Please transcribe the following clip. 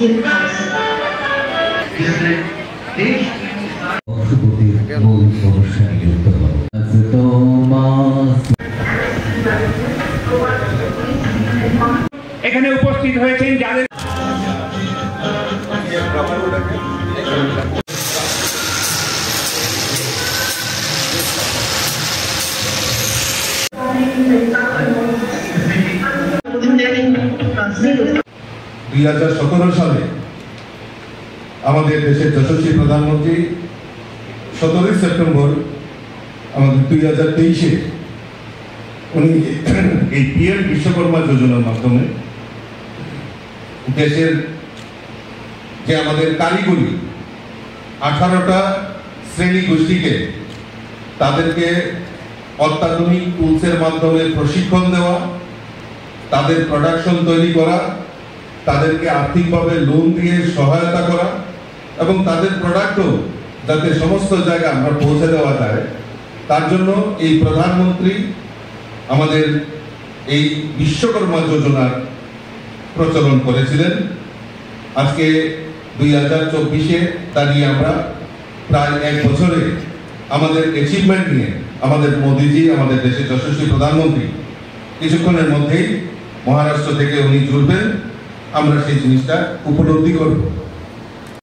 এখানে উপস্থিত হয়েছেন যাদের সালে আমাদের দেশের যশস্বী প্রধানমন্ত্রী 17 সেপ্টেম্বর আমাদের 2023-এ উনি এই পিএম বিশ্বকর্মা যোজনার মাধ্যমে দেশের যে আমাদের কারিগরি 18টা শ্রেণী গোষ্ঠীকে তাদেরকে অত্যাধুনিক টুলসের মাধ্যমে প্রশিক্ষণ দেওয়া, তাদের প্রোডাকশন তৈরি করা, তাদেরকে আর্থিকভাবে লোন দিয়ে সহায়তা করা এবং তাদের প্রোডাক্টও যাতে সমস্ত জায়গায় আমরা পৌঁছে দেওয়া যায়, তার জন্য এই প্রধানমন্ত্রী আমাদের এই বিশ্বকর্মা যোজনার প্রচলন করেছিলেন। আজকে 2024-এ দাঁড়িয়ে আমরা প্রায় 1 বছরে আমাদের অ্যাচিভমেন্ট নিয়ে আমাদের মোদিজি, আমাদের দেশের যশস্বী প্রধানমন্ত্রী কিছুক্ষণের মধ্যেই মহারাষ্ট্র থেকে উনি জুড়বেন, আমরা সেই জিনিসটা উপলব্ধি করব।